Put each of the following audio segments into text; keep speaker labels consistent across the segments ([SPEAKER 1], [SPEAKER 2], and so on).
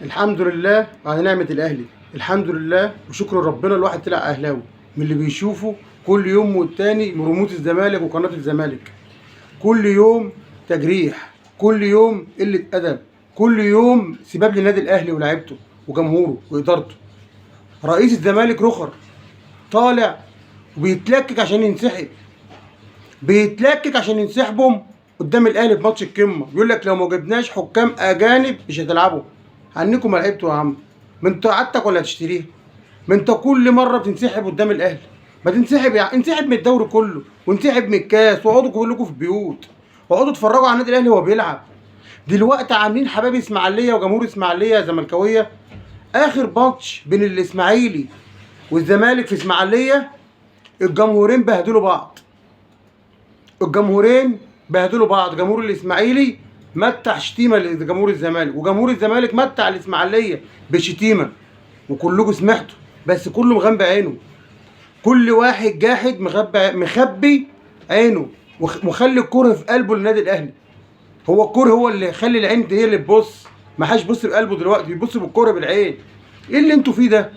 [SPEAKER 1] الحمد لله على نعمة الأهلي. الحمد لله وشكر ربنا الواحد طلع أهلاوي من اللي بيشوفه كل يوم والتاني من رموز الزمالك وقناة الزمالك. كل يوم تجريح، كل يوم قلة أدب، كل يوم سباب للنادي الأهلي ولاعيبته وجمهوره وإدارته. رئيس الزمالك رخر طالع وبيتلكك عشان ينسحب، بيتلكك عشان ينسحبهم قدام الأهلي في ماتش القمة. بيقول لك لو ما جبناش حكام أجانب مش هتلعبوا. عنكم ما لعبتوا يا عم، ما انت عادتك ولا هتشتريها؟ ما انت كل مره بتنسحب قدام الاهلي. ما تنسحب يعني، انسحب من الدوري كله وانسحب من الكاس واقعدوا كلكم في البيوت واقعدوا اتفرجوا على النادي الاهلي وهو بيلعب. دلوقتي عاملين حبايب اسماعيليه وجمهور اسماعيليه زملكاويه. اخر ماتش بين الاسماعيلي والزمالك في اسماعيليه الجمهورين بهدلوا بعض. الجمهورين بهدلوا بعض. جمهور الاسماعيلي متع شتيمه لجمهور الزمالك، وجمهور الزمالك متع الاسماعيليه بشتيمه، وكلكم سمعتوا. بس كله مغمى عينه، كل واحد جاحد مخبي عينه ومخلي الكره في قلبه للنادي الاهلي. هو الكره هو اللي يخلي العين دي هي اللي تبص، ما حدش يبص بقلبه دلوقتي، بيبص بالكره بالعين. ايه اللي انتوا فيه ده؟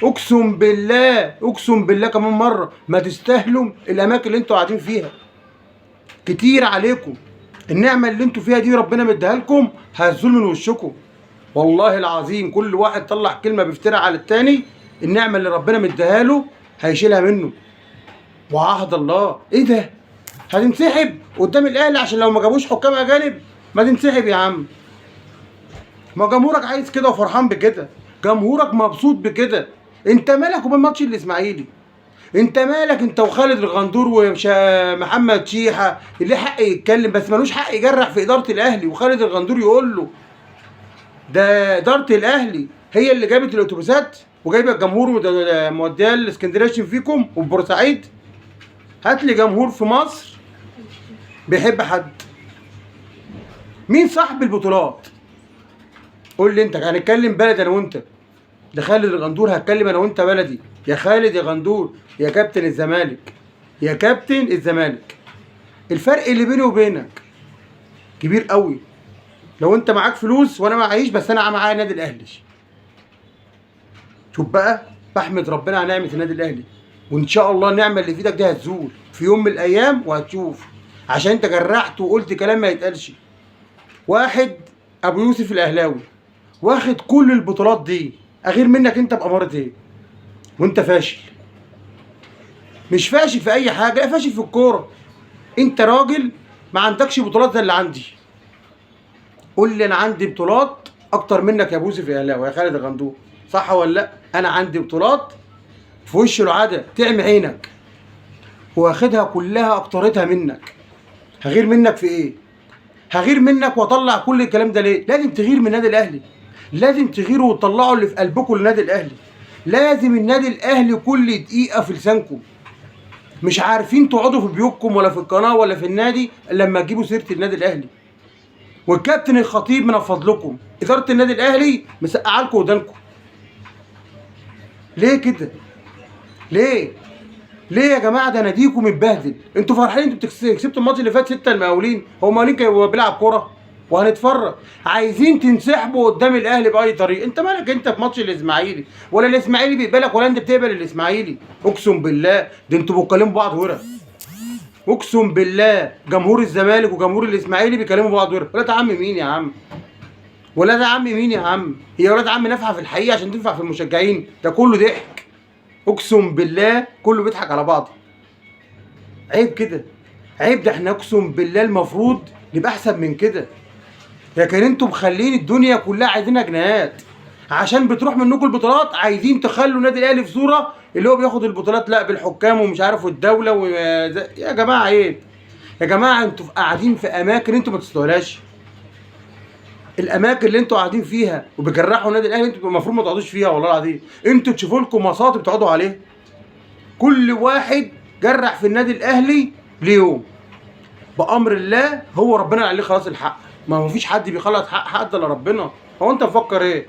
[SPEAKER 1] اقسم بالله، اقسم بالله كمان مره ما تستاهلوا الاماكن اللي انتوا قاعدين فيها. كتير عليكم النعمه اللي انتوا فيها دي، ربنا مديها لكم هتزول من وشكم. والله العظيم كل واحد طلع كلمه بيفترع على التاني، النعمه اللي ربنا مديها له هيشيلها منه. وعهد الله ايه ده؟ هتنسحب قدام الاهلي عشان لو ما جابوش حكام اجانب؟ ما تنسحب يا عم. ما جمهورك عايز كده وفرحان بكده، جمهورك مبسوط بكده. انت مالك وبين ماتش الاسماعيلي؟ انت مالك انت وخالد الغندور ومحمد شيحه اللي حق يتكلم بس ملوش حق يجرح في اداره الاهلي؟ وخالد الغندور يقول له ده اداره الاهلي هي اللي جابت الاتوبيسات وجايبه الجمهور موديها الاسكندريه عشان فيكم وفي بورسعيد. هات لي جمهور في مصر بيحب حد. مين صاحب البطولات؟ قول لي انت. هنتكلم بلد انا وانت. ده خالد الغندور، هتكلم انا وانت بلدي. يا خالد يا غندور يا كابتن الزمالك، يا كابتن الزمالك. الفرق اللي بيني وبينك كبير قوي. لو انت معاك فلوس وانا معيش، بس انا معايا النادي الاهلي. شوف بقى، بحمد ربنا على نعمه النادي الاهلي، وان شاء الله النعمه اللي في ايدك دي هتزول في يوم من الايام وهتشوف. عشان انت جرحت وقلت كلام ما يتقالش. واحد ابو يوسف الاهلاوي واخد كل البطولات دي، اغير منك انت باماره ايه؟ وانت فاشل. مش فاشل في اي حاجه، لا فاشل في الكوره. انت راجل ما عندكش بطولات زي اللي عندي. قول لي انا عندي بطولات اكتر منك يا ابو يوسف الاهلاوي يا خالد الغندور، صح ولا لا؟ انا عندي بطولات في وش العاده تعمي عينك، واخدها كلها اكترتها منك. هغير منك في ايه؟ هغير منك واطلع كل الكلام ده ليه؟ لازم تغير من النادي الاهلي، لازم تغيروا وتطلعوا اللي في قلبكم للنادي الاهلي. لازم النادي الاهلي كل دقيقه في لسانكم. مش عارفين تقعدوا في بيوتكم ولا في القناه ولا في النادي الا لما تجيبوا سيره النادي الاهلي. والكابتن الخطيب من فضلكم، اداره النادي الاهلي مسقعه لكم ودانكم. ليه كده؟ ليه؟ ليه يا جماعه؟ ده ناديكم متبهدل. انتوا فرحانين انتوا كسبتوا الماتش اللي فات 6 المقاولين. هو المقاولين كان بيلعب كوره وهنتفرج. عايزين تنسحبوا قدام الاهلي باي طريقه. انت مالك انت في ماتش الاسماعيلي؟ ولا الاسماعيلي بيقبلك ولا انت بتقبل الاسماعيلي؟ اقسم بالله ده انتوا بتكلموا بعض ورا. اقسم بالله جمهور الزمالك وجمهور الاسماعيلي بيكلموا بعض ورا. ولاد عم مين يا عم؟ ولاد عم مين يا عم؟ هي ولاد عم نافعه في الحقيقه عشان تنفع في المشجعين؟ ده كله ضحك. اقسم بالله كله بيضحك على بعضه. عيب كده، عيب. ده احنا اقسم بالله المفروض نبقى احسن من كده. لكن انتوا مخلين الدنيا كلها عايزينها جنيهات. عشان بتروح منكم البطولات عايزين تخلوا النادي الاهلي في صوره اللي هو بياخد البطولات لا بالحكام ومش عارف والدوله يا جماعه عيب. يا جماعه انتوا قاعدين في اماكن انتوا ما تستاهلوهاش. الاماكن اللي انتوا قاعدين فيها وبيجرحوا النادي الاهلي انتوا المفروض ما تقعدوش فيها. والله العظيم انتوا تشوفوا لكم مصاطب تقعدوا عليها. كل واحد جرح في النادي الاهلي ليوم بامر الله، هو ربنا عليه خلاص الحق. ما فيش حد بيخلص حق حد الا ربنا. هو انت مفكر ايه؟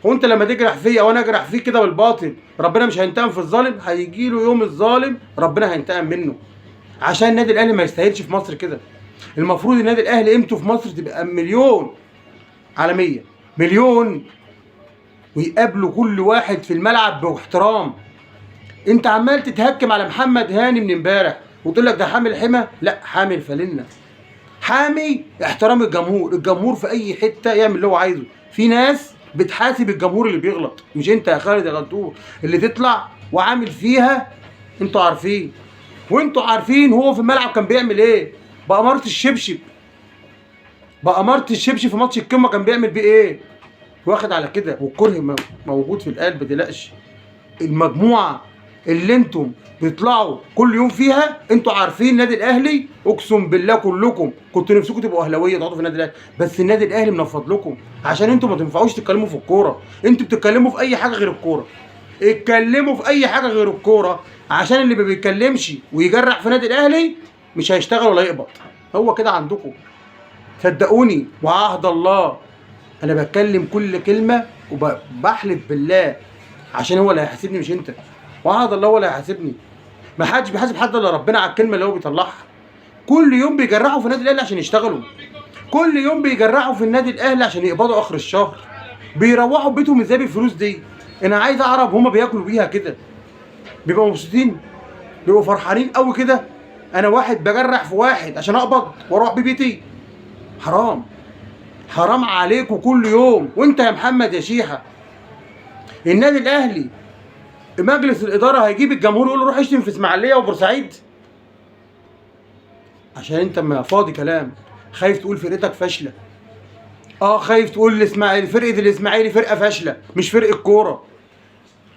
[SPEAKER 1] هو انت لما تجرح فيا وانا اجرح فيك كده بالباطل ربنا مش هينتقم في الظالم؟ هيجي له يوم الظالم ربنا هينتقم منه. عشان النادي الاهلي ما يستاهلش في مصر كده. المفروض النادي الاهلي قيمته في مصر تبقى مليون على 100. مليون، ويقابلوا كل واحد في الملعب باحترام. انت عمال تتهكم على محمد هاني من امبارح وتقول لك ده حامل حمى. لا، حامل فالنة، حامي احترام الجمهور. الجمهور في اي حته يعمل اللي هو عايزه. في ناس بتحاسب الجمهور اللي بيغلط، مش انت يا خالد يا غلطور اللي تطلع وعامل فيها. انتوا عارفين، وانتوا عارفين هو في الملعب كان بيعمل ايه. بأمارة الشبشب، بأمارة الشبشب في ماتش القمه كان بيعمل بيه ايه. واخد على كده، والكره موجود في القلب. متقلقش، المجموعه اللي انتم بيطلعوا كل يوم فيها، انتوا عارفين النادي الاهلي. اقسم بالله كلكم كنتوا نفسكم تبقوا اهلاويه تقعدوا في النادي الاهلي، بس النادي الاهلي منفض لكم عشان انتوا ما تنفعوش تتكلموا في الكوره. انتوا بتتكلموا في اي حاجه غير الكوره. اتكلموا في اي حاجه غير الكوره، عشان اللي ما بيتكلمش ويجرح في النادي الاهلي مش هيشتغل ولا يقبض. هو كده عندكم، صدقوني وعهد الله. انا بتكلم كل كلمه وبحلف بالله، عشان هو اللي هيحاسبني مش انت. وعهد الله هو اللي هيحاسبني. ما حدش بيحاسب حد الا ربنا على الكلمه اللي هو بيطلعها. كل يوم بيجرحوا في النادي الاهلي عشان يشتغلوا، كل يوم بيجرحوا في النادي الاهلي عشان يقبضوا اخر الشهر. بيروحوا بيتهم ازاي بالفلوس دي؟ انا عايز اعرف هما بياكلوا بيها كده، بيبقوا مبسوطين، بيبقوا فرحانين قوي كده. انا واحد بجرح في واحد عشان اقبض واروح ببيتي. حرام، حرام عليكم كل يوم. وانت يا محمد يا شيحه، النادي الاهلي مجلس الاداره هيجيب الجمهور يقول له روح اشتم في اسماعيليه وبورسعيد؟ عشان انت ما فاضي كلام، خايف تقول فرقتك فاشله. خايف تقول الاسماعيلي، فرقه الاسماعيلي فرقه فاشله مش فرقه كوره.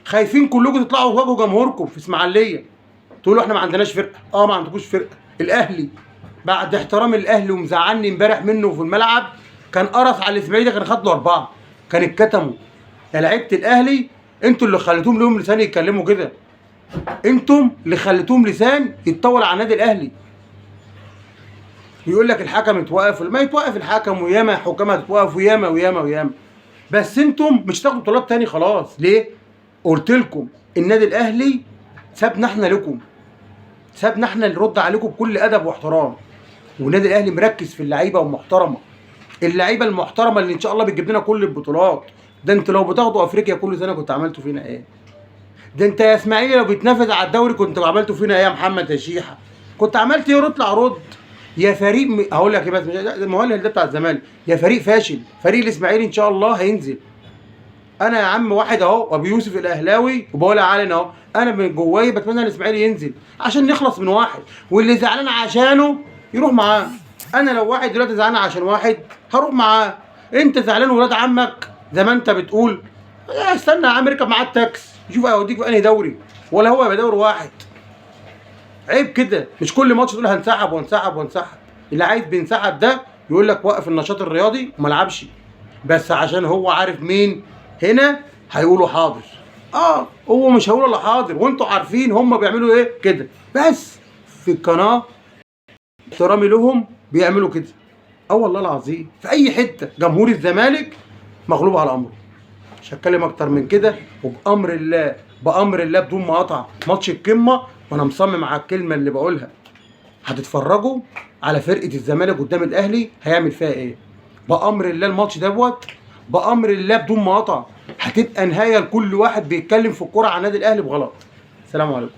[SPEAKER 1] خايفين كلكم تطلعوا تواجهوا جمهوركم في اسماعيليه تقولوا احنا ما عندناش فرقه. ما عندكوش فرقه. الاهلي بعد احترام الاهلي ومزعلني امبارح منه في الملعب، كان قرص على الاسماعيلي، كان خد له 4، كان اتكتموا. يا لعيبه الاهلي، انتوا اللي خليتوهم لهم لسان يتكلموا كده. انتم اللي خليتوهم لسان يتطول على النادي الاهلي. يقول لك الحكم اتوقف، ما يتوقف الحكم، وياما حكام هتتوقف، وياما وياما وياما. بس انتم مش هتاخدوا بطولات تاني خلاص. ليه؟ قلت لكم النادي الاهلي سابنا احنا لكم، سابنا احنا نرد عليكم بكل ادب واحترام. والنادي الاهلي مركز في اللعيبه ومحترمه، اللعيبه المحترمه اللي ان شاء الله بتجيب لنا كل البطولات. ده انت لو بتاخدوا افريقيا كل سنه كنت عملتوا فينا ايه؟ ده انت يا اسماعيلي لو بتنافس على الدوري كنت عملتوا فينا ايه يا محمد يا شيحه؟ كنت عملت ايه؟ اطلع رد. يا فريق هقول لك ايه بس، المهلل ده بتاع الزمالك. يا فريق فاشل، فريق الاسماعيلي ان شاء الله هينزل. انا يا عم واحد اهو، ابو يوسف الاهلاوي، وبقولها علن اهو، انا من جوايا بتمنى الاسماعيلي ينزل عشان نخلص من واحد، واللي زعلان عشانه يروح معاه. انا لو واحد دلوقتي زعلان عشان واحد هروح معاه. انت زعلان ولاد عمك زي ما انت بتقول، استنى يا عم اركب معاه التاكس يشوف هيوديك في انهي دوري، ولا هو يبقى دوري واحد. عيب كده. مش كل ماتش تقول هنسحب وانسحب وانسحب. اللي عايز بينسحب ده يقول لك وقف النشاط الرياضي وما لعبش، بس عشان هو عارف مين هنا هيقولوا حاضر. هو مش هيقول الا حاضر، وانتوا عارفين هم بيعملوا ايه كده. بس في القناه احترامي لهم بيعملوا كده. والله العظيم في اي حته جمهور الزمالك مغلوب على امره. مش هتكلم اكتر من كده. وبامر الله، بامر الله بدون مقاطعه، ماتش القمه وانا مصمم على الكلمه اللي بقولها. هتتفرجوا على فرقه الزمالك قدام الاهلي هيعمل فيها ايه. بامر الله الماتش دوت، بامر الله بدون مقاطعه، هتبقى نهايه لكل واحد بيتكلم في الكوره على النادي الاهلي بغلط. السلام عليكم.